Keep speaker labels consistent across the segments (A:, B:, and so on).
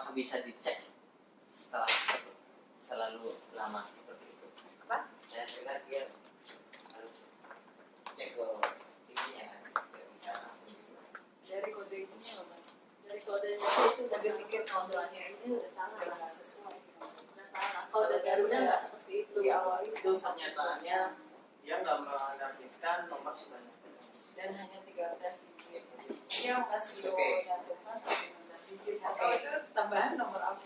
A: apakah bisa dicek setelah selalu lama seperti itu?
B: Apa?
A: Saya dengar dia harus cek ke ininya kan, nggak bisa langsung gitu.
B: Dari kode ininya apa?
C: Dari kodenya itu udah
B: Pikir
C: kodonya ini udah salah lah.
B: nggak sesuai.
C: Udah salah. Kode Garuda nggak seperti itu.
B: Di awal
D: Itu kenyataannya dia nggak menerbitkan nomor sebanyak itu.
B: dan hanya 13 digit. Dia Mas Dio
A: Oke.
B: cantumkan sampai 16 digit.
A: Oke.
B: Atau itu tambahan nomor apa?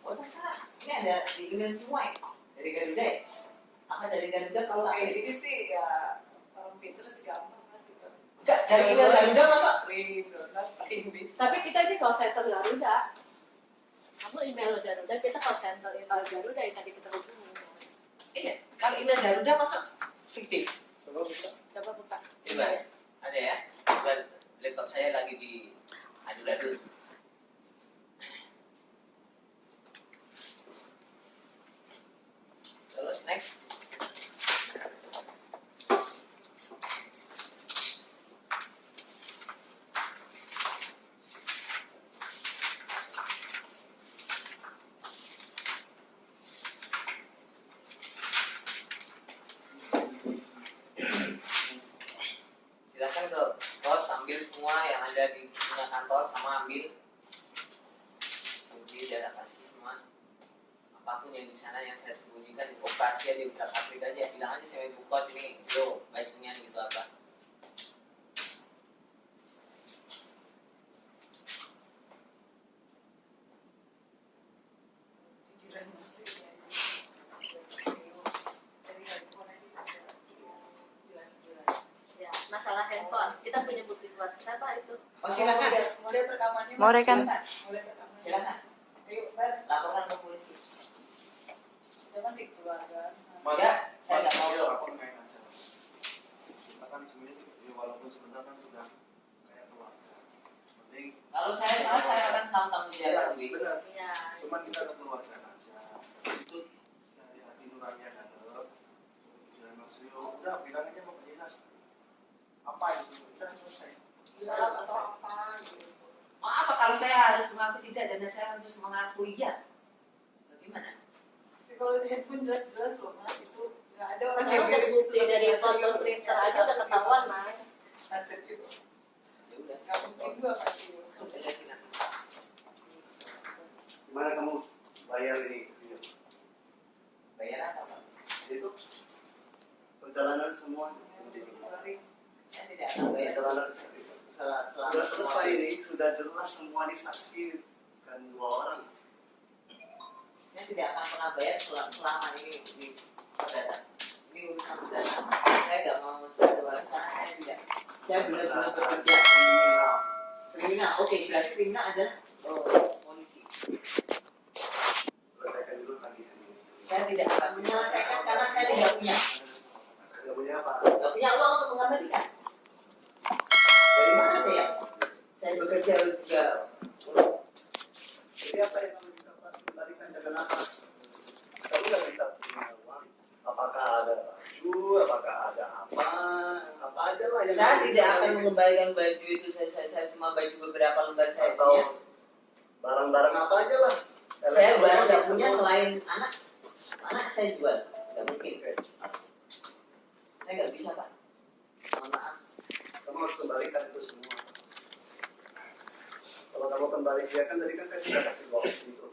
A: Oh terserah, ini ada di email semua ya? Dari Garuda ya? Apa dari Garuda kalau
B: Kayak
A: tak
B: gini sih ya orang pinter sih gampang Mas gitu.
A: enggak, dari email Garuda masa?
B: paling bisa.
C: Tapi kita ini call center Garuda. Kamu email Garuda, kita call center Garuda yang tadi kita hubungi.
A: Iya, kalau email Garuda masa fiktif?
D: Coba bisa.
C: Coba buka.
A: Coba, ada ya? Dan laptop saya lagi di adu-adu. Terus next. Silakan ke bos ambil semua yang ada di punya kantor sama ambil kunci data kasih semua apapun yang di sana yang saya sembunyikan di operasi aja udah pabrik aja bilang aja saya buka sini yo baik sinian gitu apa
B: Pikiran bersih ya. Dari handphone aja udah jelas-jelas.
C: Ya, masalah handphone. Kita punya bukti kuat. Kenapa itu?
A: oh silakan
B: Mau lihat rekamannya?
E: Mau
B: Mas?
E: rekan?
B: Mau lihat rekamannya?
A: silakan
B: Ayo, balik.
A: laporkan ke polisi
B: Ya masih keluarga.
D: Mas,
A: Ya, saya
D: Mas,
A: nggak mau.
D: Dio, aku main aja. Kita kan sebenarnya ya, walaupun sebentar kan sudah kayak keluarga. Mending
A: kalau saya salah saya akan selalu tanggung jawab Wi.
D: benar.
C: Iya.
D: Cuman kita kekeluargaan aja. Itu dari hati nurani yang dalam. Tujuan Mas Rio, udah bilang aja mau ke dinas. Apa itu? Udah selesai.
B: Salah atau apa gitu.
A: Apa kalau saya harus mengaku tidak dan saya harus mengaku iya bagaimana
B: Tapi kalau di handphone jelas-jelas loh Mas, itu nggak ada orang
C: Kalau dari bukti dari foto printer aja udah ketahuan, Mas.
B: Hasil gitu.
A: ya udah
B: Nggak mungkin juga pasti.
A: saya lihat sini.
D: Gimana kamu bayar ini?
A: Bayar apa Pak?
D: Itu perjalanan semua.
A: Saya tidak akan bayar
D: Perjalanan
A: selama
D: sudah selesai ini, sudah jelas semua disaksi kan 2 orang.
A: saya tidak akan pernah bayar selama ini di perdata ini urusan perdata saya nggak mau saya keluarin karena saya tidak saya benar-benar bekerja
D: Kriminal.
A: kriminal oke berarti kriminal adalah polisi
D: Selesaikan dulu tagihan ini.
A: saya tidak akan menyelesaikan karena saya tidak punya
D: Tidak punya apa?
A: nggak punya uang untuk mengembalikan dari mana saya bekerja juga
D: Jadi apa yang kamu bisa kembalikan dengan apa? Kamu nggak bisa punya uang. Apakah ada baju? Apakah ada apa aja lah yang
A: saya
D: kamu
A: tidak
D: bisa
A: akan
D: balikan.
A: mengembalikan baju itu saya cuma baju beberapa lembar saya
D: Atau
A: punya
D: barang-barang apa aja lah.
A: saya barang nggak
D: Elektronik
A: punya
D: semua.
A: selain anak saya jual nggak mungkin saya nggak bisa Pak mohon maaf
D: Kamu harus kembalikan itu semua. Kalau kamu kembali dia kan tadi kan saya sudah kasih opsi itu.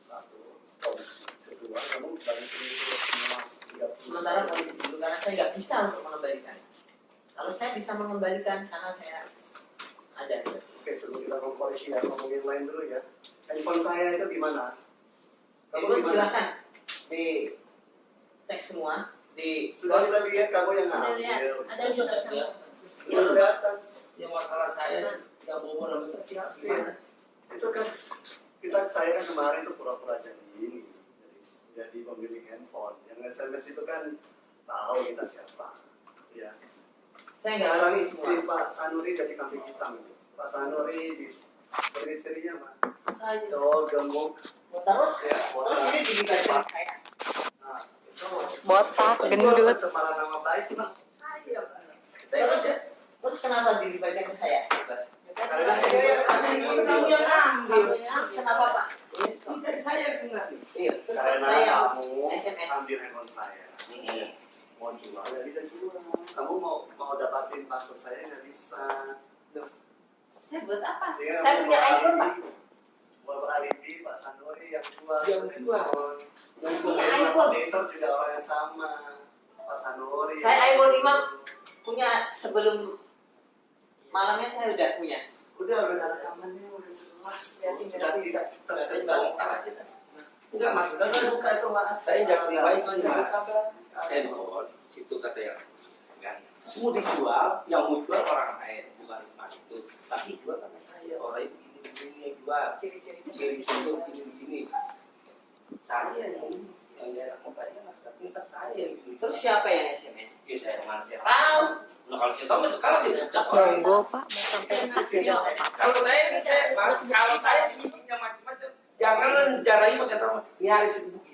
D: 1, opsi kedua kamu balikin itu semua 30.
A: sementara polisi dulu karena saya nggak bisa untuk mengembalikan kalau saya bisa mengembalikan karena saya ada
D: Oke, sebelum kita ngomong polisi ya, ngomongin lain dulu ya. Handphone saya itu gimana? Kamu
A: itu
D: gimana?
A: silakan di teks semua di
D: Sudah saya lihat kamu yang
C: Ada lihat,
D: ngambil.
C: ada yang juga sama.
D: Sudah kelihatan.
F: Yang masalah saya nggak bobo nama saya siapa?
D: Iya. Itu kan saya kan kemarin tuh pura-pura jadi ini, jadi pemilik handphone. Yang SMS itu kan tahu kita siapa. Ya.
A: saya nggak
D: Sekarang
A: ngerti
D: si
A: semua
D: Pak Sanuri jadi kambing hitam. Pak Sanuri di ciri-cirinya mah
F: Saya.
D: cowok gemuk.
A: terus
D: Ya,
A: terus ini dibaca saya
D: Nah, itu
E: Botak,
D: itu
E: gendut.
D: pencemaran nama baik cuma saya Pak.
A: terus terus kenapa dibaca ke saya coba
D: Karena
F: Kamu yang ambil.
A: Terus kenapa Pak?
F: Ini dari saya yang kena nih.
A: Iya, terus
D: karena
A: saya
D: kamu
A: SMS.
D: ambil handphone saya. Mau jual nggak bisa jual. Kamu mau dapatin password saya nggak bisa.
A: Saya buat apa?
D: Sehingga
A: Saya punya iPhone Pak.
D: Buat alibi Pak Sanori yang jual
F: Yang jual.
D: handphone. Yang
A: Punya
D: jual
A: iPhone.
D: besok juga orang yang sama. Pak Sanori.
A: Saya iPhone 5 punya sebelum malamnya saya udah punya.
D: Udah ada rekamannya udah jelas. Sudah tidak
F: Berarti
D: terdebat.
F: bongkar aja. Enggak mas,
D: Udah saya buka itu lah.
F: saya nggak pribadi
A: Saya
F: mas.
A: buka, Bang.
F: Handphone, situ kata yang kan. Semua dijual, yang mau jual orang lain, bukan mas itu. Tapi jual karena saya, orang yang begini yang jual.
B: Ciri-ciri.
F: Ciri itu begini. Saya yang ini, yang daerah mukanya mas, tapi ntar saya yang begini.
A: Terus siapa yang SMS?
F: Ya saya mana saya tahu. Nah kalau saya tahu, sekarang saya udah cek orang.
C: Monggo Pak, mau sampai juga nggak apa-apa.
F: Kalau saya ini saya mas, kalau saya bikinnya macam-macam, jangan jarai pakai terma nyaris itu bukit.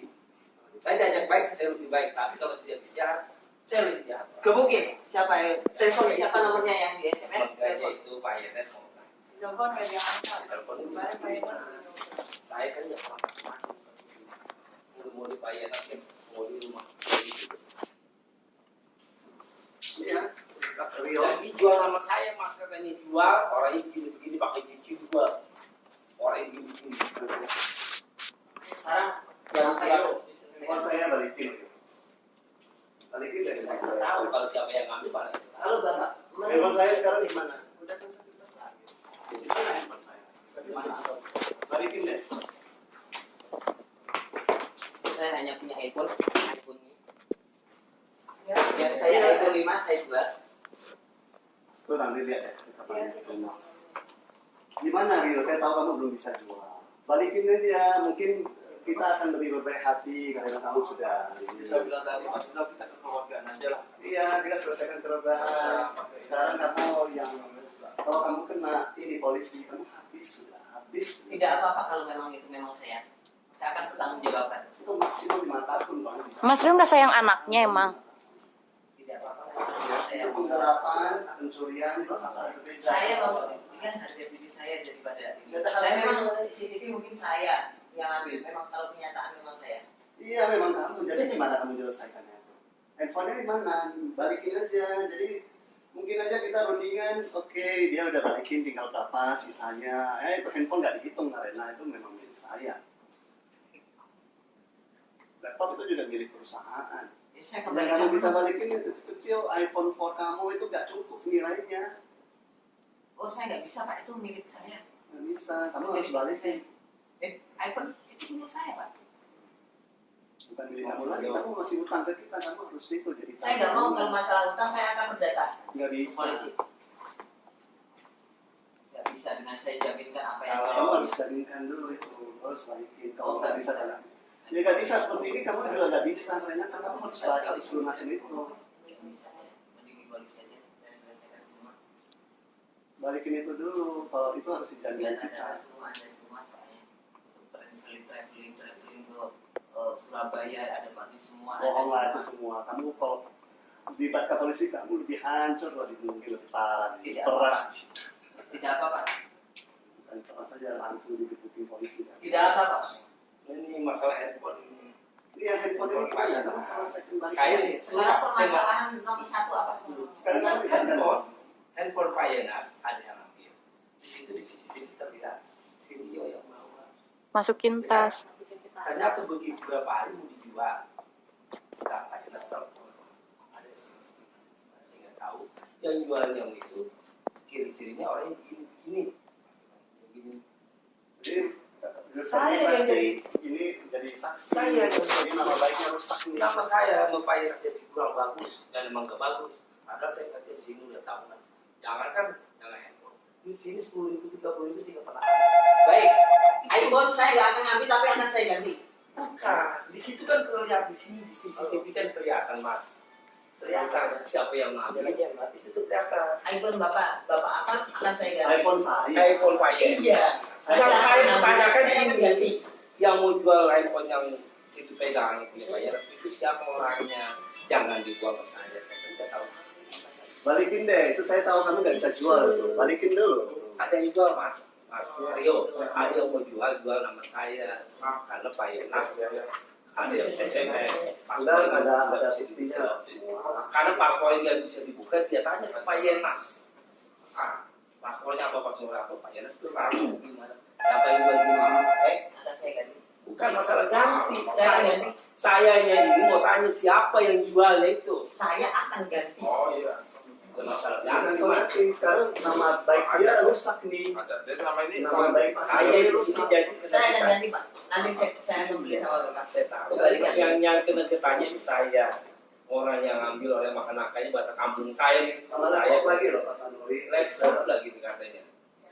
F: Saya diajak baik, saya lebih baik. Tapi kalau saya sejarah, saya lebih jahat.
A: Gebukin. Siapa yang telepon siapa nomornya yang di SMS?
F: Makanya
A: Telepon.
F: itu Pak Yeses mau Pak.
B: Telepon media apa?
F: Telepon itu
B: Kemarin Pak Yeses.
F: saya kan nggak pernah macam-macam. Mau di Pak Yeses, mau di rumah.
D: Iya. Rio.
F: Jadi jual nama saya mas katanya jual orang ini begini pakai cincin jual. Orang ini begini.
A: Sekarang jangan kayak
D: Handphone saya balikin. Balikin dari
F: Saya
D: saya.
F: tahu kalau siapa yang ngambil pada saya.
A: Halo Bapak.
D: Handphone saya sekarang di mana? Udah kan saya bilang lagi. Di mana handphone saya? Di mana? Balikin deh.
A: Saya hanya punya iPhone ini.
B: Ya.
A: Dan saya iPhone 5 saya jual.
D: Tuh nanti lihat ya. Gimana Rio? Saya tahu kamu belum bisa jual. Balikin dia. Mungkin kita akan lebih berbaik hati karena kamu sudah.
E: Bisa bilang tadi mas, udah kita kekeluargaan aja lah.
D: Iya, kita selesaikan kerobahan. Sekarang kamu yang kalau kamu kena ini polisi, kamu habis sudah habis.
A: Tidak apa-apa kalau memang itu memang saya. Saya akan bertanggung jawabkan.
D: Itu maksimum 5 tahun bang.
C: Mas Rio nggak sayang anaknya emang?
A: Tidak apa-apa. Saya
D: Itu penggelapan, pencurian itu pasal berbeda.
A: saya mau membuktikan harga diri saya daripada ini. Saya memang CCTV mungkin saya yang ambil. Memang kalau kenyataan memang saya.
D: Iya memang kamu. Jadi gimana kamu menyelesaikannya? Handphonenya di mana? Balikin aja. Jadi mungkin aja kita rundingan. Oke, dia udah balikin, tinggal berapa sisanya. Itu handphone nggak dihitung karena itu memang milik saya. Laptop itu juga milik perusahaan.
A: Ya, saya
D: Dan
A: kembalikan.
D: kamu bisa balikin yang kecil-kecil iPhone 4 kamu itu nggak cukup nilainya.
A: Oh saya nggak bisa Pak, itu milik saya.
D: Nggak bisa, kamu harus balikin.
A: iPhone itu punya saya Pak.
D: Bukan milik kamu lagi, kamu masih utang ke kita, kamu harus itu jadi.
A: Saya nggak mau kalau masalah utang saya akan berdata.
D: Nggak bisa.
A: Polisi. Nggak bisa dengan saya jaminkan apa yang
F: Kalau-
A: saya
D: Kamu harus jaminkan dulu itu, harus balikin. Kalau
A: Oh,
D: nggak bisa, kan? Ya nggak bisa seperti ini, kamu juga nggak bisa, karena kan kamu harus bayar, harus lunasin itu.
A: Nggak bisa saya. Mending di polisi aja. Saya selesaikan semua.
D: Balikin itu dulu, kalau itu harus dijamin
A: Data
D: kita.
A: semua ada semua soalnya. Untuk traveling ke Surabaya ada pasti semua.
D: Bohong lah
A: ada
D: itu semua. Kamu kalau dilibat ke polisi, kamu lebih hancur, mungkin lebih parah.
A: Tidak
D: Peras.
A: Tidak apa Pak.
D: Bukan peras saja, langsung digebukin polisi. Kan?
A: Tidak apa Pak.
F: Ini masalah handphone ini.
D: Iya, handphone ini gimana? Kamu selesaikan balik.
F: Saya nih,
A: Sekarang permasalahan nomor satu apa?
D: Sekarang kamu lihat kan?
F: handphone Pak Yenas ada yang ambil. Di situ di CCTV terlihat Sirio yang bawa.
C: Masukin tas.
F: Ternyata begitu berapa hari mau dijual. Kita Pak Yenas telepon. Ada yang saya nggak tahu. Yang jual yang itu ciri-cirinya orang yang begini.
D: Jadi,
F: Saya yang
D: jadi ini jadi saksi.
F: Saya yang
D: jadi nama baiknya rusak nih.
F: Nama saya Pak Yenas jadi kurang bagus dan emang gak bagus. Padahal saya kerja di sini udah tahunan. Jangan handphone. Di sini 10.000, 30.000 sih nggak pernah.
A: Baik. iPhone saya nggak akan ngambil tapi akan saya ganti.
F: Bukan, di situ kan terlihat di sini di CCTV kan kelihatan mas, kelihatan siapa yang ngambil. Di situ kelihatan.
A: iPhone bapak apa akan saya ganti.
D: iPhone saya.
F: iPhone Pak Yenas.
A: Iya.
F: Yang saya tanyakan
A: saya akan
F: ini,
A: ganti.
F: yang mau jual iPhone yang situ pegang itu Pak Yenas itu siapa orangnya? Jangan dibuang ke saya kan nggak tahu.
D: Balikin deh, itu saya tahu kamu nggak bisa jual itu. Balikin dulu.
F: Ada yang jual Mas Rio, ada yang mau jual nama saya karena Pak Yenas, ada yang SMS.
D: Ada buktinya semua.
F: Karena parpol nggak bisa dibuka, dia tanya ke Pak Yenas. Parpolnya apa, Pak Yenas itu tahu gimana. Siapa yang jual gini?
A: Akan saya ganti.
F: Bukan masalah ganti.
A: Saya ganti.
F: Sayanya ini mau tanya siapa yang jualnya itu.
A: Saya akan ganti.
E: Oh iya.
F: Bukan masalah
D: Bukan
F: ganti.
D: somasi, sekarang nama baik dia rusak nih.
E: Ada. Dia selama ini
D: Nama baik
F: Saya
D: dia
F: di sini
D: rusak.
F: jadi
A: Saya akan ganti Pak. Nanti saya membeli sama Bapak.
F: saya tahu.
A: Kembalikan.
F: Yang kena ketanya di saya. Orang yang ngambil oleh makan makanya bahasa kampung saya nih.
D: Sama
F: Saya
D: laptop lagi loh Pak Sanuri.
F: laptop lagi katanya.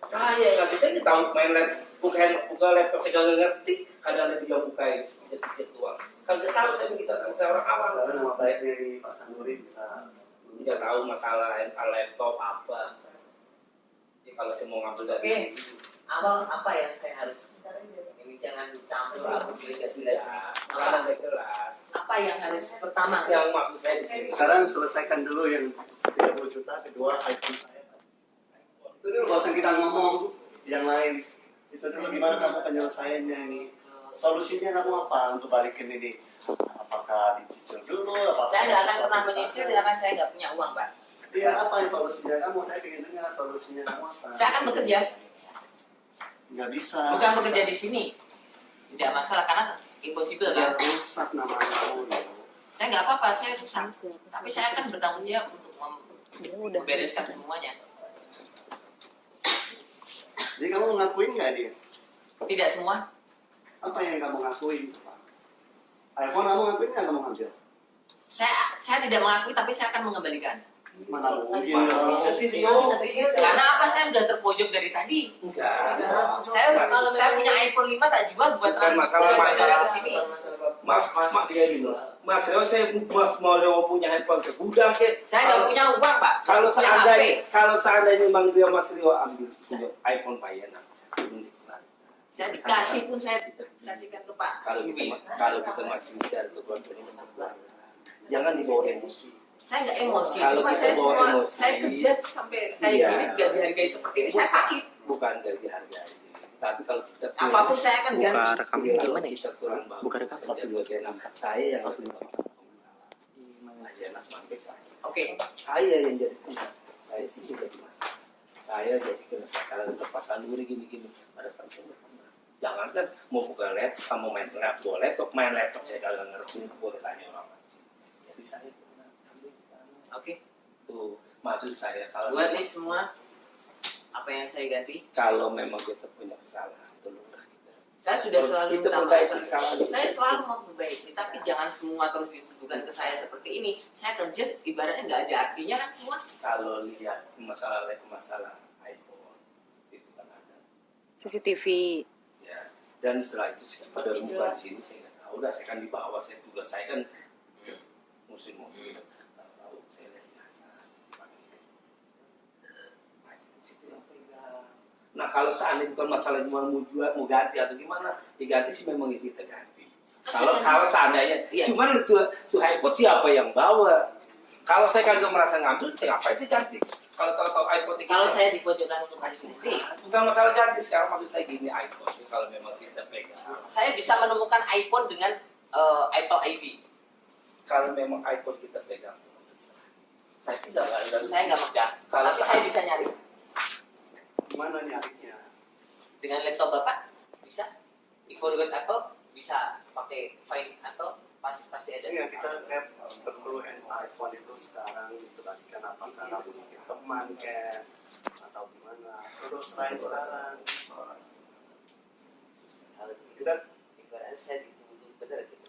F: Saya yang ngasih, saya nggak tahu main laptop, buka laptop saya nggak ngerti. Kadang ada dia bukain sedikit doang. Kagak tahu saya orang awam.
D: Sekarang nama baiknya di Pak Sanuri bisa
F: Tidak tahu masalah laptop apa. Ya kalau saya mau ngambil dari
A: Oke.
F: situ,
A: Apa yang saya harus ini jangan campur aku
F: ya,
A: apa
F: nggak jelas.
A: apa yang harus pertama
F: Yang maksud saya begini.
D: sekarang selesaikan dulu yang 30 juta, kedua iPhone saya. Itu dulu gak usah kita ngomong yang lain. Itu dulu gimana kamu penyelesaiannya ini. Solusinya kamu apa untuk balikin ini? Apakah dicicil dulu? Apakah
A: saya nggak akan pernah menyicil karena saya nggak punya uang Pak.
D: Iya, apa yang solusinya kamu? Saya ingin dengar solusinya kamu apa?
A: Saya akan bekerja
D: Nggak bisa.
A: bukan bekerja di sini tidak masalah karena impossible
D: Ya
A: kan.
D: rusak nama kamu.
A: Saya nggak apa-apa saya rusak tapi saya akan bertanggung jawab untuk membereskan semuanya.
D: Jadi kamu ngakuin nggak dia?
A: Tidak semua.
D: Apa yang kamu ngakuin? iPhone kamu ngakuin nggak kamu ngambil?
A: Saya tidak mengakui tapi saya akan mengembalikan.
D: Mana mungkin?
F: Mana bisa sih dia?
A: Karena apa saya udah terpojok dari tadi.
F: Enggak.
A: Saya punya iPhone 5 tak jual buat
F: Bukan masalah
A: ke sini.
F: Mas dia gini. Mas Rio, saya mau punya handphone segudang ke.
A: Saya nggak punya uang Pak.
F: Kalau
A: Saya punya HP.
F: seandainya memang dia Mas Rio ambil punya iPhone Pak Yana,
A: Saya dikasih pun saya kasihkan ke Pak.
F: kalau kita masih bisa berbuat jangan dibawa emosi.
A: Saya nggak emosi,
F: Kalau
A: cuma
F: kita
A: saya
F: bawa
A: semua
F: emosi,
A: saya kerja sampai kayak
F: iya.
A: gini nggak dihargai seperti ini. Saya sakit.
F: Bukan dari dihargai. Tapi kalau kita
A: Apapun saya akan ganti.
G: rekam gimana ya?
F: kita kurang bagus.
G: Buka rekam
F: Jadi bagian saya yang lebih Yana sampai saya.
A: Oke.
F: Saya yang jadi punya. Saya sih juga masalah. Saya jadi kena sasaran lepasan duri gini-gini. Pada saya jangan kan mau buka laptop, kamu main laptop, main laptop saya kagak ngerti, boleh tanya orang lain. Jadi saya pernah ambil
A: Oke.
F: tuh maksud saya kalau
A: Buat nih semua apa yang saya ganti.
F: kalau memang kita punya kesalahan tolonglah kita.
A: Saya sudah selalu
F: Kita
A: minta
F: perbaiki
A: maaf.
F: kesalahan.
A: Saya selalu mau memperbaiki, tapi jangan semua terus dituduhkan ke saya seperti ini. Saya kerja ibaratnya nggak ada artinya kan semua.
F: Kalau lihat masalah iPhone itu kan ada
G: CCTV.
F: ya, dan setelah itu saya pada bukan di sini saya nggak tahu dah, saya kan di bawah, saya tugas saya kan ke musim mobil tahu saya lihat nah kalau seandainya bukan masalah cuma mau jual mau ganti atau gimana diganti sih memang kita ganti kalau seandainya
A: Iya.
F: cuman tuh iPod siapa yang bawa kalau saya kagak merasa ngambil saya ngapain sih ganti kalau tahu iPod itu
A: Kalau saya dipojokkan untuk ganti,
F: bukan masalah ganti sekarang maksud saya gini iPod kalau memang kita pegang
A: saya bisa menemukan iPhone dengan Apple ID.
F: kalau memang iPod kita pegang saya sih nggak ada
A: Saya nggak megang,
F: Kalau
A: tapi saya bisa nyari
D: Gimana nyarinya?
A: dengan laptop Bapak bisa. Apple bisa pakai Find Apple pasti ada.
D: Iya, saya perlu iPhone itu sekarang diperhatikan apakah kamu bikin teman kan atau gimana. Suruh selain sekarang.
A: Kalau
D: Kita
A: ibaratnya saya dituduh benar gitu.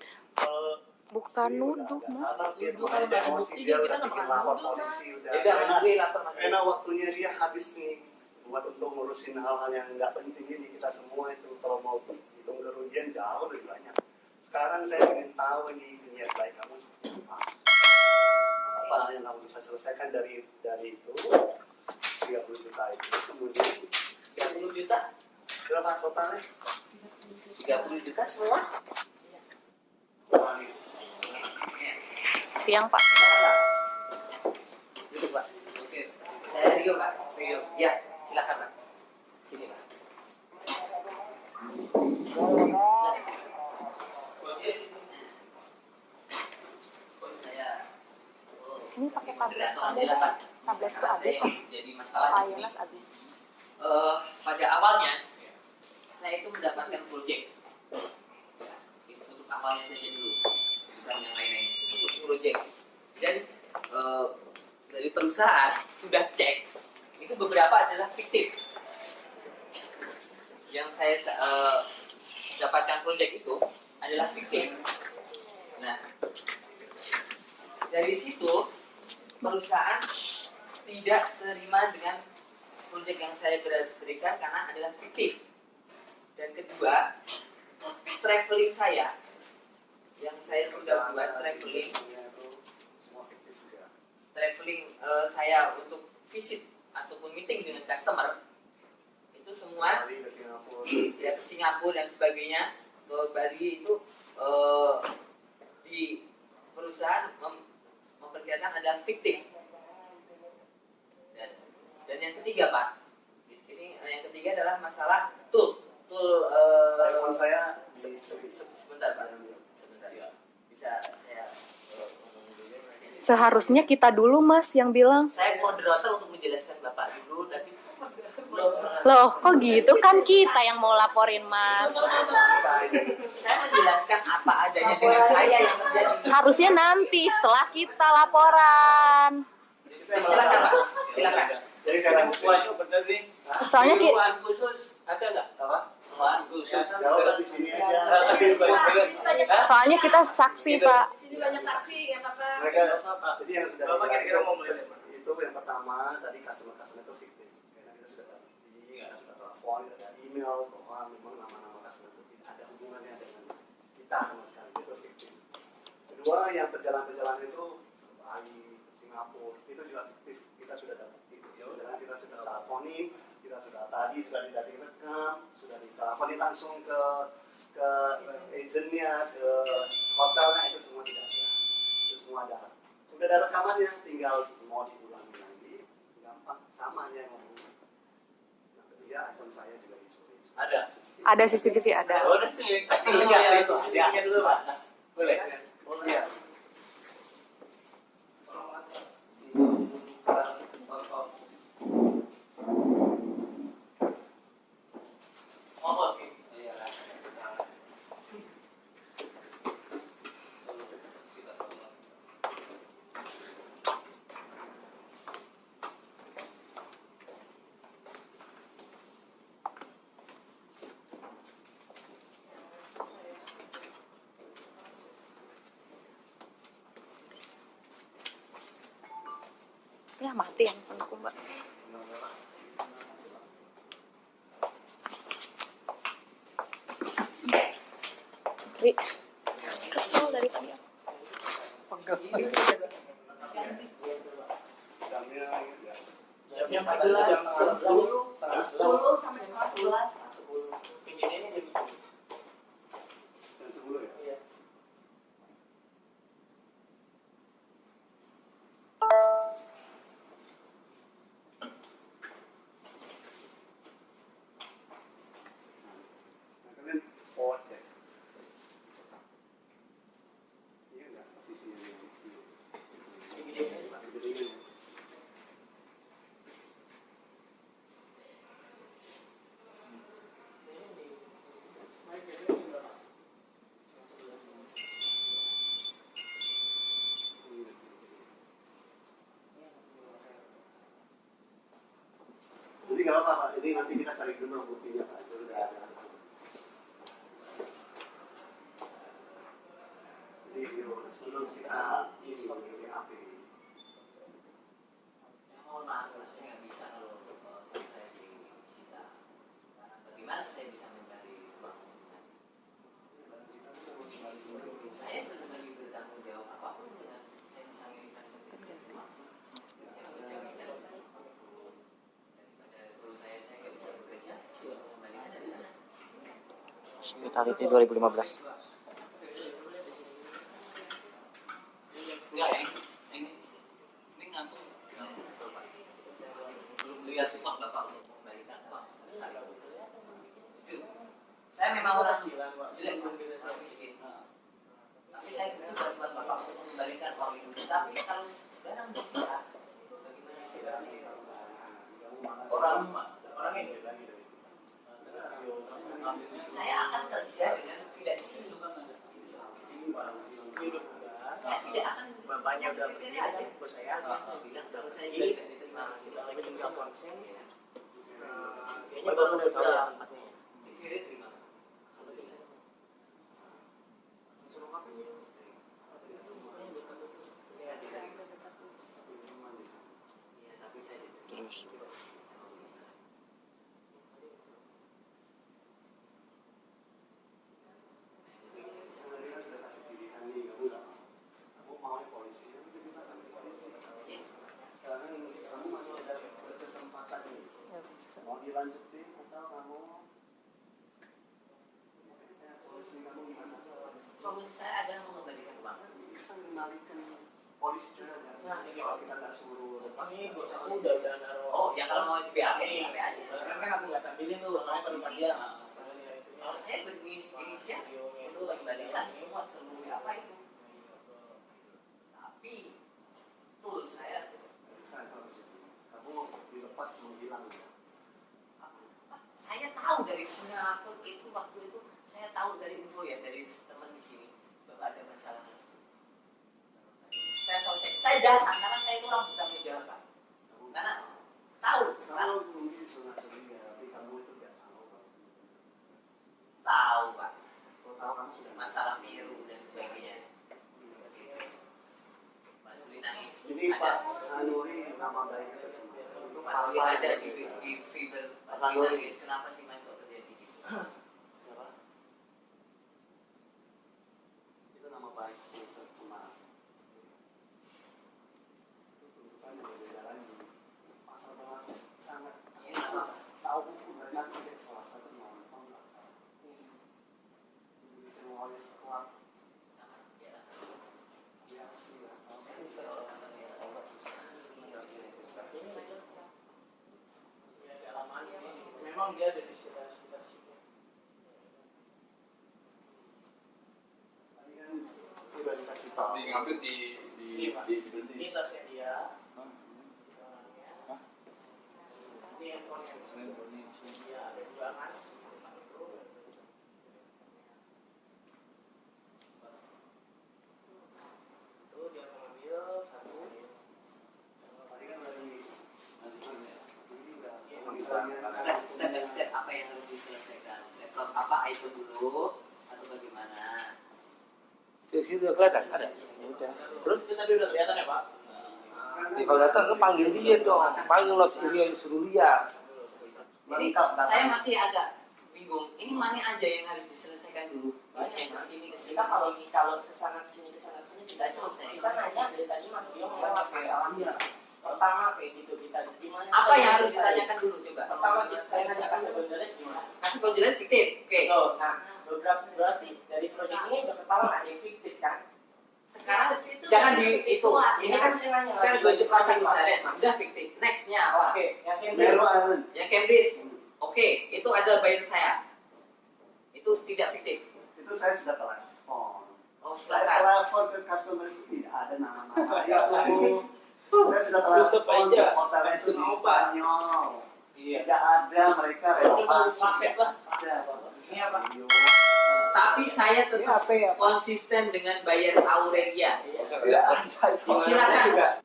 G: Bukan nuduh, Mas.
D: Sabar dia
C: Nuduh, kalau nggak ada
D: emosi
C: bukti
D: dia
C: juga
D: udah
C: kita
D: bikin
C: nggak
D: lapor
C: nuduh,
D: polisi udah.
A: Ya udah,
D: Enak,
A: gue lapor Mas.
D: enak waktunya dia habis nih buat untuk ngurusin hal-hal yang nggak penting ini kita semua itu kalau mau hitung kerugian jauh lebih banyak. Sekarang saya ingin tahu nih niat baik kamu seperti apa. Apa yang kamu bisa selesaikan dari itu 30 juta itu kemudian
A: 30 juta,
D: berapa totalnya?
A: 30 juta semua.
G: Siang, Pak.
A: Itu Pak. Oke. Saya Rio Pak. Rio. Ya, silakan Pak.
G: Ini pakai tablet
A: atau adalah Pak.
G: tabletku
A: Karena saya
G: habis kok.
A: jadi masalah di sini.
G: Pioneers habis.
A: Pada awalnya saya itu mendapatkan project ya, itu untuk awalnya saja dulu, bukan yang lain-lain, untuk project. Dan dari perusahaan sudah cek itu beberapa adalah fiktif. Yang saya dapatkan project itu adalah fiktif. Nah, dari situ perusahaan tidak terima dengan proyek yang saya berikan karena adalah fiktif. Dan kedua, traveling saya yang saya sudah buat traveling saya untuk visit ataupun meeting dengan customer itu semua ya ke Singapura dan sebagainya, ke Bali itu di perusahaan memperkirakan adalah fiktif. Dan yang ketiga Pak, ini yang ketiga adalah masalah tool
D: iPhone saya
A: sebentar Pak, sebentar ya. Bisa saya
G: Seharusnya kita dulu Mas yang bilang.
A: saya moderator untuk menjelaskan Bapak dulu nanti.
G: Loh, kok gitu? Kan kita yang mau laporin Mas.
A: Saya menjelaskan apa adanya dengan saya yang terjadi.
G: Harusnya nanti setelah kita laporan.
A: Silakan Pak, silakan.
D: Jadi saya
F: Semuanya bener nih.
G: Soalnya
F: Keluhan khusus ada nggak?
D: apa?
F: Keluhan khusus.
D: Jawab di sini aja.
G: soalnya kita saksi, Pak.
B: Di sini banyak saksi ya Bapak.
D: Mereka jadi yang sudah
F: Bapak kira-kira mau mulai dari mana?
D: itu yang pertama tadi customer itu fiktif karena kita sudah terbukti, kita sudah telepon, ada email bahwa memang nama-nama customer itu tidak ada hubungannya dengan kita sama sekali, itu fiktif. Kedua, yang perjalanan itu Bali, Singapura itu juga fiktif, kita sudah terbukti. Karena kita sudah teleponin, kita sudah tadi sudah direkam, sudah diteleponin langsung ke agentnya, ke hotelnya, itu semua tidak ada, itu semua ada. Udah ada rekamannya, tinggal mau diulangi lagi, gampang, sama aja yang ngomong. Yang ketiga, iPhone saya juga dicuri.
F: Ada.
G: Ada CCTV, ada.
F: Oh, udah sih. Lihat dulu Pak. Boleh.
D: Boleh.
F: Oh, oke.
G: Ya mati handphone aku, Mbak. Ri, kesel dari tadi aku. Pegel.
F: Jamnya 14, jam 10, setengah 11.
B: Sampai setengah 11.
F: Pinginnya jam 10.
D: Dan 10 ya?
F: Iya.
D: Nah, kalian forward deh. Iya nggak posisinya yang
F: Pinginnya sih Pak.
D: ini? Jadi nggak apa-apa Pak, ini nanti kita cari dulu buktinya Pak, itu udah ada. Jadi sebelum kita ini apa?
A: Mohon maaf, saya nggak bisa kalau saya disita. Karena bagaimana saya bisa mencari uang? Saya belum lagi bertanggung jawab apapun dengan saya bisa mengirimkan sertifikat uang. Saya bekerja bisa daripada itu saya nggak bisa bekerja, uang kembalikan dari mana?
H: Hospitality 2015.
A: Enggak, ini ngantuk. Betul Pak. Saya masih belum lihat uang Bapak untuk mengembalikan uang sebesar itu. Saya memang orang jelek Pak, orang miskin. Tapi saya butuh bantuan Bapak untuk mengembalikan uang itu. Tapi kalau barang disita, bagaimana sih?
F: Orang ini
A: Saya akan kerja dengan tidak di sini. Saya tidak akan
F: bapaknya udah
A: pikir aja.
F: bos saya.
A: Saya bilang kalau saya juga tidak diterima di sini.
F: Lagi jam satu absen.
A: Ya.
F: Kayaknya baru udah tahu ya tempatnya.
A: Dikira terima. Alhamdulillah.
F: Suruh kapan ya?
A: Saya diterima. Iya, tapi saya diterima.
H: Terus
D: Dia sudah kasih pilihan nih, kamu nggak mau. Kamu maunya polisi, ya udah kita ambil polisi. Sekarang kamu masih ada kesempatan nih. Mau dilanjutin atau kamu solusi kamu gimana?
A: Solusi saya adalah mengembalikan uang.
D: Bisa mengalihkan polisi juga kan?
F: Nah,
D: Kalau kita nggak suruh lepas.
F: Ini bos aku udah naruh.
A: Oh, ya kalau mau BAP, BAP aja.
F: Kan aku nggak tampilin tuh sama tempat dia.
A: Kalau saya berinisial untuk mengembalikan semua seluruh apa itu. Tapi, betul saya
D: Saya harus itu. Kamu dilepas menghilang.
A: saya tahu dari Singapura itu waktu itu saya tahu dari info ya dari teman di sini bahwa ada masalah. Saya selesai, saya datang karena saya itu orang bertanggung jawab Pak. Karena tahu, Pak.
D: Kamu mungkin sudah curiga, tapi kamu itu nggak tahu.
A: Tahu Pak.
D: Kalau tahu kamu sudah
A: Masalah biru dan sebagainya. Bantuin nangis.
D: Jadi Pak Sanuri nama baiknya itu semua. Itu
A: Masih
D: pasal
A: ada di Fiber
D: Pak
A: pasti
D: Sanuri.
A: nangis. Kenapa sih Mas kok terjadi gitu?
D: Siapa? Itu nama baik yang tercemar. Itu tuntutan yang berbeda lagi. Pasal berlaku sangat
A: Ya nggak apa-apa.
D: tahu hukum dari nanti deh salah satu mau nggak salah. Indonesia mau sekolah
A: Sama, ya.
D: aviasi ya.
F: Memang dia ada di sekitar situ.
D: Tadi kan udah dikasih tahu.
E: Ngambil di berhenti.
F: Ini tasnya dia. Ini handphone dia ada dua kan. Itu dia mengambil satu.
D: Tadi kan dari ini udah
A: Step apa yang harus diselesaikan? Laptop apa iPhone dulu atau bagaimana?
F: Di situ udah kelihatan ada. Terus itu tadi udah kelihatan ya Pak?
H: kalau datang ke panggil dia dong, panggil lo sendiri suruh lihat.
A: Jadi
D: lengkap
A: saya masih agak bingung. Ini mana aja yang harus diselesaikan dulu? Yang kesini kesini
I: Kita kalau
A: kesini.
I: kalau kesana kesini
A: Tidak selesai.
I: kita nanya dari tadi Mas Dio melewat masalahnya. Pertama kayak gitu kita gimana?
A: Apa yang harus ditanyakan dulu coba?
I: Pertama saya nanya ke sebenarnya gimana?
A: Kasih kau jelas fiktif. Oke.
I: Tuh, nah beberapa berarti dari proyek ini udah ketahuan ada yang fiktif kan?
A: Sekarang
C: Itu
A: jangan
C: kan
A: di itu.
I: Ini kan saya nanya.
A: Sekarang gue coba kasih jelas. Sudah fiktif. Nextnya apa?
I: Oke, yang
D: Melo
I: Cambridge.
D: Island.
A: Yang Cambridge. Oke, itu adalah bayar saya. Itu tidak fiktif.
D: Itu saya sudah telepon.
A: Oh,
D: Saya
A: silakan.
D: telepon ke customer itu tidak ada nama-nama itu. Saya sudah telepon ke hotel itu di Spanyol.
F: Iya.
D: Tidak ada mereka renovasi.
F: Paket lah.
D: Ada.
F: Ini apa?
A: Tapi saya tetap konsisten dengan bayar Aurelia.
D: Tidak ada.
A: Silakan.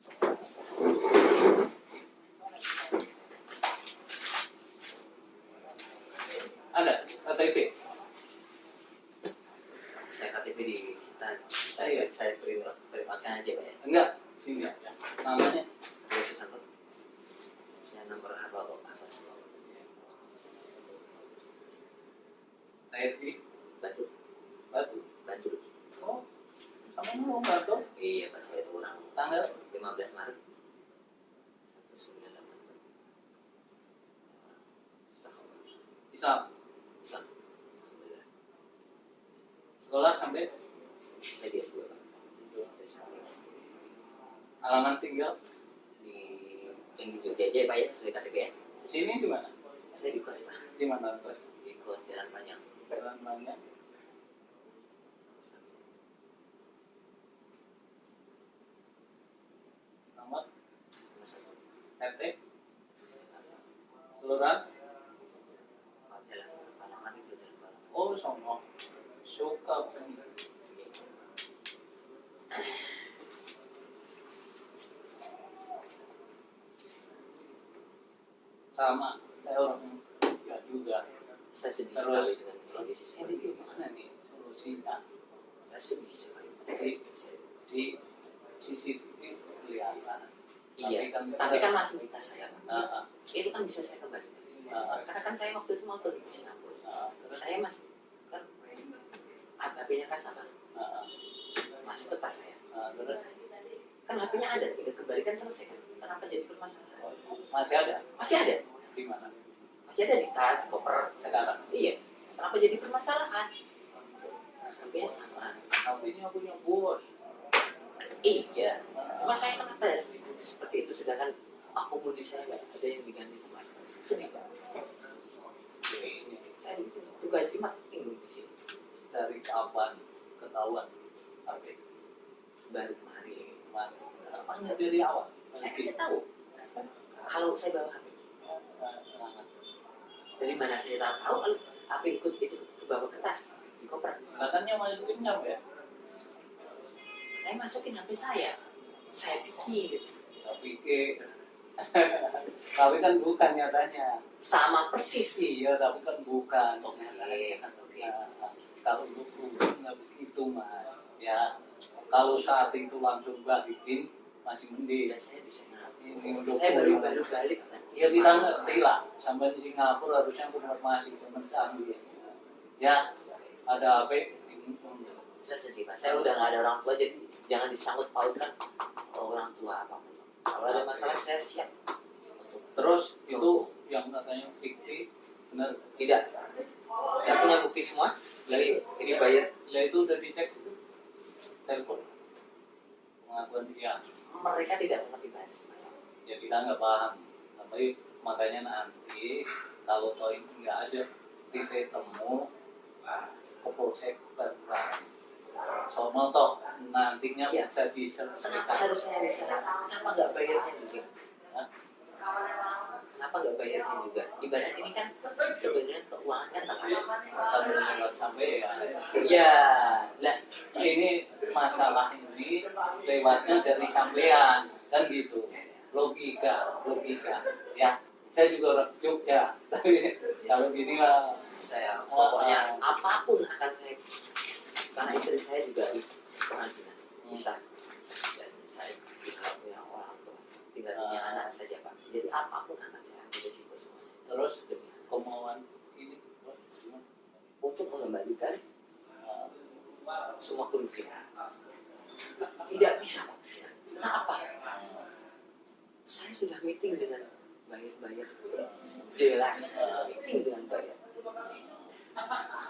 F: Ada KTP.
A: Saya KTP di saya privatkan aja Pak ya.
F: Enggak, sini ya. Namanya
A: Terus satu. Saya nomor apa kok? Apa sih?
F: KTP
A: Batu.
F: Batu. Oh, sama mau Batu?
A: Iya Pak, saya itu orang
F: Tanggal
A: 15 Maret 1988.
F: bisa
A: Islam. Alhamdulillah.
F: sekolah sampai
A: Saya di S2 Pak. S2.
F: alamat tinggal
A: Di yang di Jogja aja ya, Pak ya, sesuai KTP ya.
F: sini di mana?
A: Saya di kos Pak.
F: Di mana Pak?
A: Di kos Jalan Panjang.
F: Jalan mana?
I: RT kelurahan.
A: Jalan Balangan itu jalan Balangan.
I: Oh sono suka sama kayak orang juga.
A: Saya sedih
I: Terus?
A: sekali dengan kondisi
I: Ini
A: seperti itu.
I: gimana nih solusinya?
A: Saya sedih sekali.
I: Di CCTV kelihatan.
A: Iya,
I: Tapi
A: tapi kan masih minta saya, Pak.
I: Nah,
A: Itu kan bisa saya kembalikan. Karena kan saya waktu itu mau pergi ke Singapura. Saya masih kan HP-nya kan sama, masuk ke tas saya.
I: terus
A: Kan HP-nya ada, tinggal kembalikan selesai kan. Kenapa jadi bermasalah?
I: masih ada
A: Masih ada,
I: di mana
A: masih ada di tas, koper.
I: sekarang?
A: Iya, kenapa jadi permasalahan? HP-nya sama.
I: HP-nya punya bos.
A: Iya, cuma saya kenapa ya seperti itu sedangkan akomodasi saya nggak ada yang diganti sama sekali. Sedih Pak.
I: Ini
A: Saya tugas di marketing di sini
I: dari kapan ketahuan HP
A: baru kemarin.
I: kemarin? Apanya dari awal?
A: Saya tidak tahu kalau saya bawa HP. Dari mana saya tahu kalau HP ikut itu ke bawah ke tas di koper.
I: Katanya mau pinjam ya?
A: Saya masukin HP saya. Saya pikir
I: tapi kan bukan nyatanya.
A: sama persis.
I: Iya, tapi kan bukan.
A: Oke,
I: Nyatanya.
A: oke.
I: Nah, kalau lu nggak begitu mas, ya kalau saat itu langsung balikin masih mending.
A: Ya saya di sana.
I: Ini udah
A: Saya
I: pulang.
A: baru balik. Kan?
I: Ya kita ngerti lah, sampai di Singapura harusnya masih canggih. Ya, ada HP.
A: Saya sedih Pak. Saya udah nggak ada orang tua jadi jangan disangkut pautkan orang tua apapun. Kalau ada masalah saya siap untuk
I: Terus itu yang katanya fiktif, benar?
A: tidak. Saya punya bukti semua. Jadi ini bayar.
I: Ya itu udah dicek itu, telepon pengakuan dia.
A: Mereka tidak mengerti bahasa.
I: Ya kita nggak paham, tapi makanya nanti kalau toh ini nggak ada titik temu ke polsek Baruran. Sono toh nantinya
A: Iya.
I: bisa
A: Kenapa
I: diselesaikan.
A: harus saya diserahkan? Kenapa nggak bayarnya juga?
I: Hah?
A: Kenapa nggak bayarnya juga? Ibarat ini kan sebenarnya keuangan kan tak
I: Kalau lewat sampai ya.
A: Iya, lah
I: Ini masalah ini lewatnya dari sampean kan gitu. Logika ya. Saya juga orang Jogja, tapi kalau gini lah
A: saya pokoknya apapun akan saya karena istri saya juga di penghasilan bisa dan saya juga punya orang tua tinggal punya anak saja Pak. Jadi apapun anak saya ambil resiko semuanya.
I: terus
A: Demi anak.
I: kemauan ini gimana?
A: Untuk mengembalikan semua kerugian. Tidak bisa Pak. Kenapa? Saya sudah meeting dengan bayar jelas meeting dengan bayar.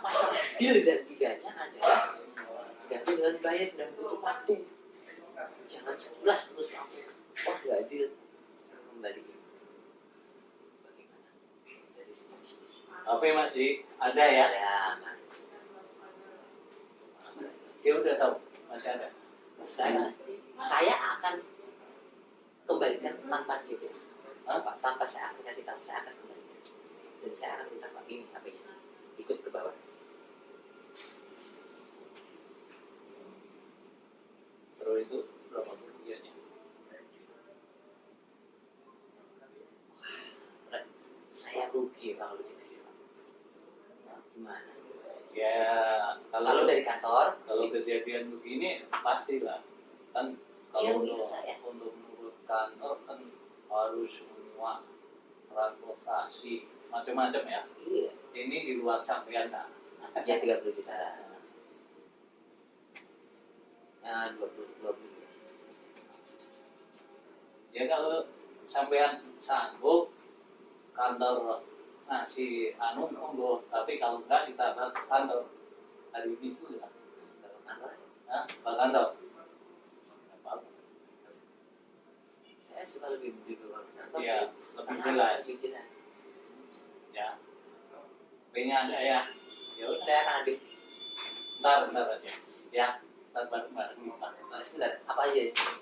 A: Masalah deal dan tidaknya adalah ganti dengan bayar dan butuh waktu. Jangan 11 terus langsung nggak deal kembali. Bagaimana dari segi bisnis?
I: Apa masih ada ya?
A: Ya, Mas.
I: Dia udah tahu masih ada.
A: Saya akan kembalikan tanpa dia. Tanpa saya akan kasih tahu, saya akan kembalikan. Dan saya akan minta Pak ini HP-nya ikut ke bawah.
I: Terus itu berapa kerugiannya?
A: Saya rugi kalau dipikir. Gimana?
I: Ya
A: Kalau dari kantor,
I: kalau kejadian begini pastilah kan
A: Ya,
I: kalau
A: rugi saya.
I: untuk menurut kantor kan harus semua transportasi macam-macam ya.
A: iya,
I: Ini di luar sampean kan.
A: ya 30 juta. Ya 20 juta.
I: Ya kalau sampean sanggup kantor ngasih anu monggo, tapi kalau enggak kita kantor hari ini juga.
A: Kalau kantor,
I: Nah, Pak kantor.
A: saya suka lebih di bawah kantor.
I: Iya, lebih
A: Karena
I: jelas.
A: Lebih jelas.
I: Ya. P-nya ada ya. Ya udah,
A: Saya akan ambil.
I: ntar aja. Ya, ntar bareng-bareng Pak.
A: Sebentar, apa aja sih?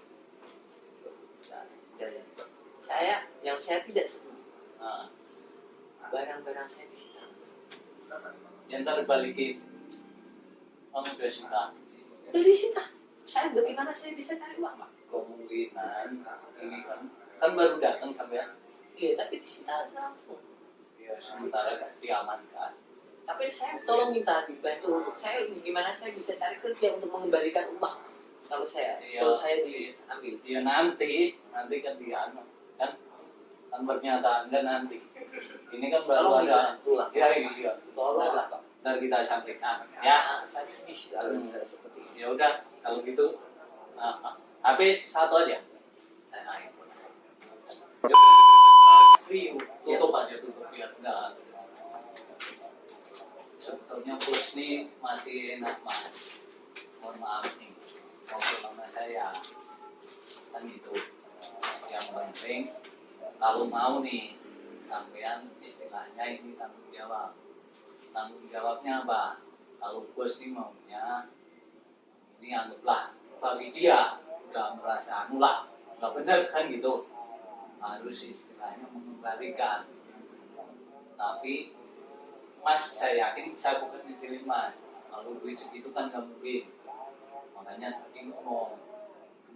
A: Dari yang saya tidak setuju,
I: Nah,
A: barang-barang saya disita.
I: yang ntar balikin. Kamu udah sita.
A: Udah disita. Saya bagaimana saya bisa cari uang, Pak?
I: Kemungkinan ini kan baru datang sampai
A: Iya, tapi disita langsung.
I: ya sementara diamankan.
A: Tapi saya tolong minta dibantu untuk saya gimana saya bisa cari kerja untuk mengembalikan uang kalau saya diambil.
I: Ya nanti kan dia kan pernyataan kan nanti. Ini kan baru
A: Tolong
I: ada.
A: dibantu lah.
I: Ya iya.
A: Tolong lah, Pak.
I: Ntar kita sampaikan.
A: Ya, saya sedih kalau seperti ini.
I: Ya udah kalau gitu. HP satu aja.
A: Ayo.
I: Tutup aja tutup biar enggak. Sebetulnya bos nih masih enak mas. Mohon maaf nih, mau sama saya kan gitu. Yang penting kalau mau nih sampean istilahnya ini tanggung jawab. Tanggung jawabnya apa? Kalau bos nih maunya ini anggaplah bagi dia udah merasa lah nggak benar kan gitu, harus istilahnya mengembalikan. Tapi mas saya yakin saya bukan nyetirin mas, kalau duit segitu kan nggak mungkin. Makanya tadi ngomong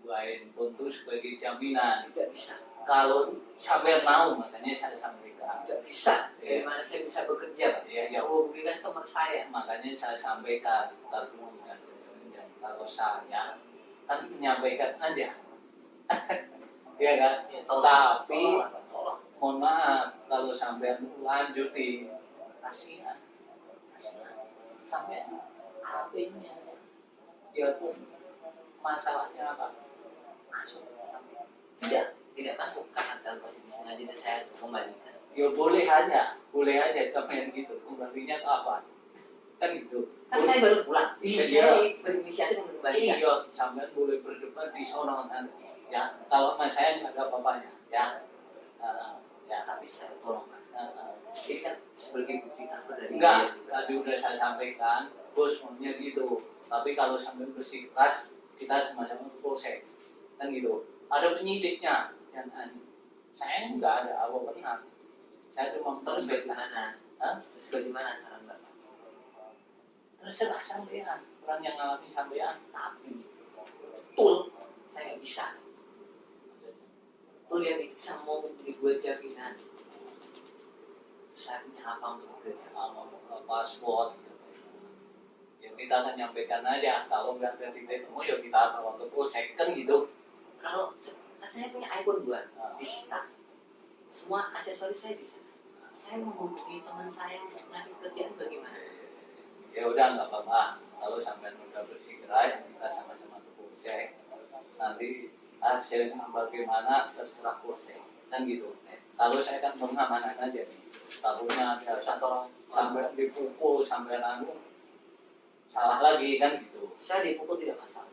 I: buain kontu sebagai jaminan.
A: Tidak bisa.
I: Kalau sampai mau, makanya saya sampaikan.
A: Tidak bisa. Bagaimana saya bisa bekerja, Pak?
I: Ya,
A: hubungi customer saya.
I: Makanya saya sampaikan. Kalau saya kan menyampaikan aja. Iya kan?
A: Ya,
I: Tapi
A: tolong.
I: mohon maaf kalau sampai lanjutin kasihan sampai HP-nya dia pun masalahnya apa masuk
A: Tidak masuk karena tanpa sengaja saya kembalikan.
I: ya boleh aja kalian gitu kembalinya kapan kan gitu.
A: Kan saya baru pulang.
I: Iya.
A: Saya berinisiatif untuk kembalikan.
I: Iya, sampai boleh berdebat di sono nanti ya. Kalau mas saya nggak ada apa-apanya ya. Ya
A: Tapi saya tolong, Pak. Ini kan sebagai bukti tanpa dari
I: enggak,
A: dia juga.
I: tadi udah saya sampaikan, bos maunya gitu. Tapi kalau sampai bersikeras, kita sama-sama polsek, kan gitu. Ada penyidiknya, yang saya nggak ada awal pernah. Saya cuma
A: Terus bagaimana? Terus bagaimana saran Bapak?
I: terserah sampean, orang yang ngalami sampean.
A: Tapi betul saya nggak bisa. Betul yang bisa mau dibuat jaminan. Saya punya apa untuk bekerja?
I: Paspor. Yang kita akan nyampaikan aja. Kalau nggak ada titik temu, ya kita bawa ke polsek kan gitu.
A: Kalau kan saya punya iPhone 2 disita. Semua aksesoris saya bisa. Saya menghubungi teman saya untuk nyari kerjaan bagaimana?
I: Ya udah nggak apa-apa. Kalau sampean udah bersikeras, kita sama-sama ke polsek. Nanti hasilnya bagaimana terserah polsek kan gitu. Kalau saya kan pengamanan aja nih. Takutnya ada tolong sampai dipukul sampai salah lagi kan gitu.
A: Saya dipukul tidak masalah.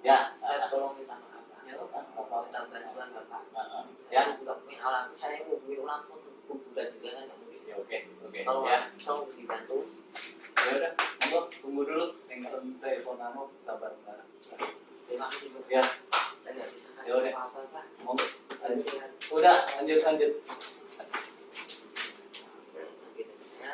I: Ya.
A: Saya tolong minta maaf.
I: Ya kan apa
A: Minta bantuan Bapak.
I: ya.
A: Saya udah punya orang. Saya ngubungin orang pun kuburan juga kan nggak mungkin.
I: Ya oke
A: Tolong,
I: ya.
A: tolong dibantu.
I: Ya udah, monggo tunggu dulu, tinggal telepon anu kabar bareng.
A: Terima kasih Bapak.
I: Ya,
A: Saya nggak bisa
I: Ya
A: kasih
I: udah.
A: apa-apa Pak.
I: monggo.
A: Saya sehat.
I: Udah, lanjut.
A: Ya.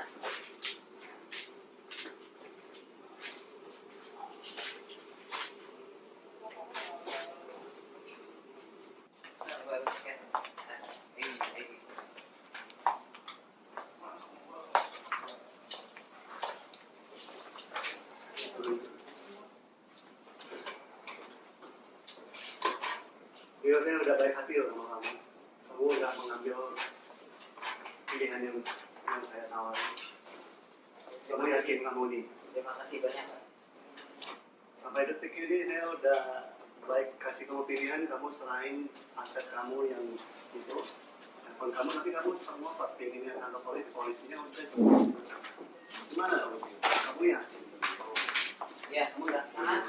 D: Rio, saya udah baik hati loh sama kamu. Kamu udah mengambil pilihan yang saya tawarin. Kamu yakin kamu nih?
A: Terima kasih banyak Pak.
D: Sampai detik ini saya udah baik kasih kamu pilihan, kamu selain aset kamu yang itu, handphone kamu, tapi kamu semua Pak pinginnya kantor polisinya udah coba. Gimana kamu? Kamu yakin?
A: Ya, karena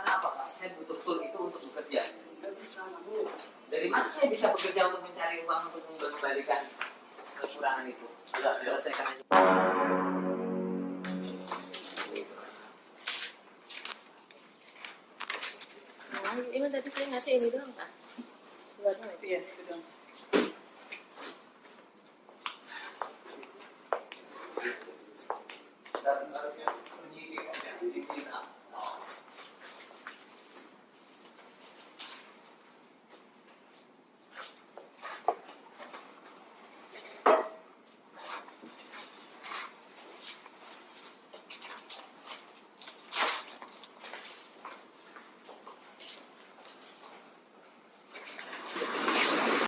A: apa Pak? Saya butuh tool itu untuk bekerja.
D: Nggak bisa, kamu.
A: Dari mana saya bisa bekerja untuk mencari uang untuk mengembalikan kekurangan itu? Selesaikan aja.
C: Emang tadi saya ngasih ini doang, Pak? Dua doang ya?
B: Iya, itu dong.